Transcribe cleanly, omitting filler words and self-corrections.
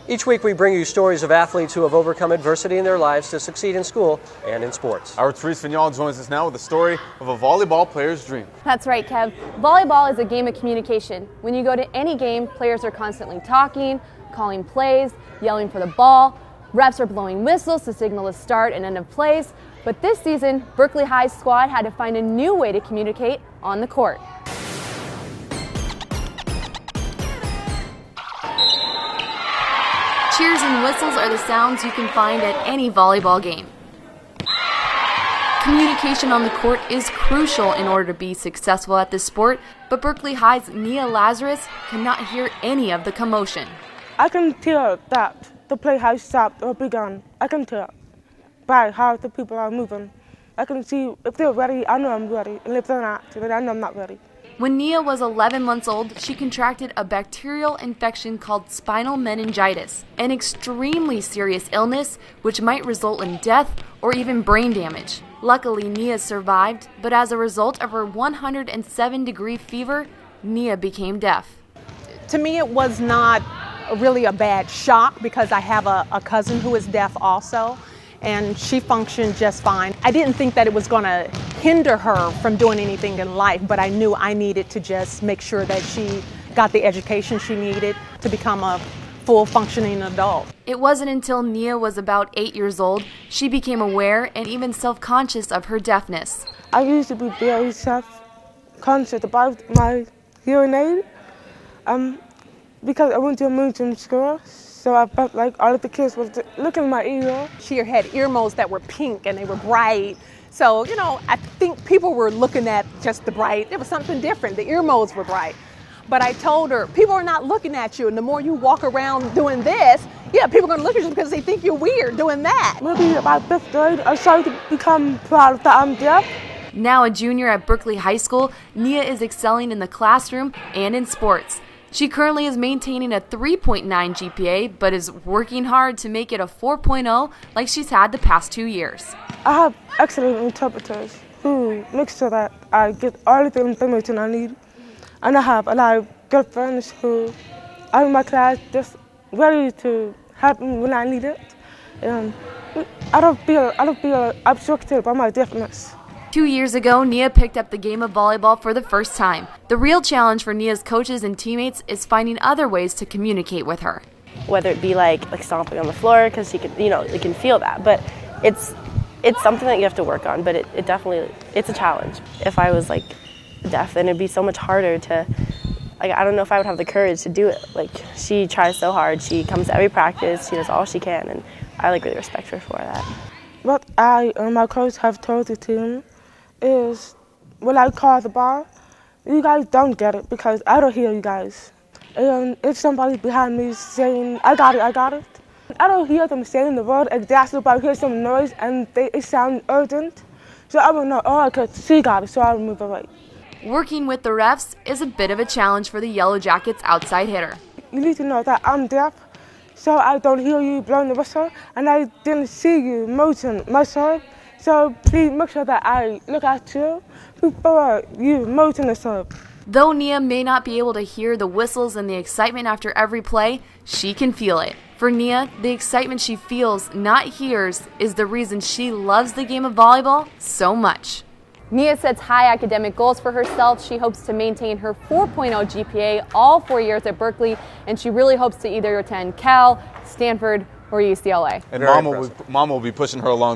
Each week we bring you stories of athletes who have overcome adversity in their lives to succeed in school and in sports. Our Therese Vignal joins us now with the story of a volleyball player's dream. That's right, Kev. Volleyball is a game of communication. When you go to any game, players are constantly talking, calling plays, yelling for the ball. Refs are blowing whistles to signal the start and end of plays. But this season, Berkeley High's squad had to find a new way to communicate on the court. Cheers and whistles are the sounds you can find at any volleyball game. Communication on the court is crucial in order to be successful at this sport, but Berkeley High's Nia Lazarus cannot hear any of the commotion. I can tell that the play has stopped or begun. I can tell by how the people are moving. I can see if they're ready, I know I'm ready, and if they're not, then I know I'm not ready. When Nia was 11 months old, she contracted a bacterial infection called spinal meningitis, an extremely serious illness which might result in death or even brain damage. Luckily, Nia survived, but as a result of her 107-degree fever, Nia became deaf. To me, it was not really a bad shock because I have a cousin who is deaf also, and she functioned just fine. I didn't think that it was going to hinder her from doing anything in life, but I knew I needed to just make sure that she got the education she needed to become a full functioning adult. It wasn't until Nia was about 8 years old she became aware and even self-conscious of her deafness. I used to be very self-conscious about my hearing aid because I went to a mainstream school. So I felt like all of the kids were looking at my ear. She had ear molds that were pink and they were bright. So, you know, I think people were looking at just the bright. There was something different. The ear molds were bright. But I told her, people are not looking at you. And the more you walk around doing this, yeah, people are going to look at you because they think you're weird doing that. Maybe about 5th grade, I started to become proud that I'm deaf. Now a junior at Berkeley High School, Nia is excelling in the classroom and in sports. She currently is maintaining a 3.9 GPA, but is working hard to make it a 4.0 like she's had the past 2 years. I have excellent interpreters who make sure that I get all of the information I need. And I have a lot of good friends who are in my class just ready to help me when I need it. And I don't feel obstructed by my deafness. 2 years ago, Nia picked up the game of volleyball for the first time. The real challenge for Nia's coaches and teammates is finding other ways to communicate with her. Whether it be like stomping on the floor, because she can, you can feel that. But it's something that you have to work on. But it definitely, it's a challenge. If I was like deaf, then it'd be so much harder to. I don't know if I would have the courage to do it. Like, she tries so hard. She comes to every practice. She does all she can, and I really respect her for that. What I and my coach have told the team is when I call the ball, you guys don't get it because I don't hear you guys. And if somebody's behind me saying, I got it, I don't hear them saying the word exactly, but I hear some noise and it sounds urgent. So I will know, oh, okay, she got it, so I'll move away. Working with the refs is a bit of a challenge for the Yellow Jackets outside hitter. You need to know that I'm deaf, so I don't hear you blowing the whistle, and I didn't see you motion myself. So please make sure that I look at you before you motion the serve. Though Nia may not be able to hear the whistles and the excitement after every play, she can feel it. For Nia, the excitement she feels, not hears, is the reason she loves the game of volleyball so much. Nia sets high academic goals for herself. She hopes to maintain her 4.0 GPA all 4 years at Berkeley, and she really hopes to either attend Cal, Stanford, or UCLA. And Mom will be pushing her along the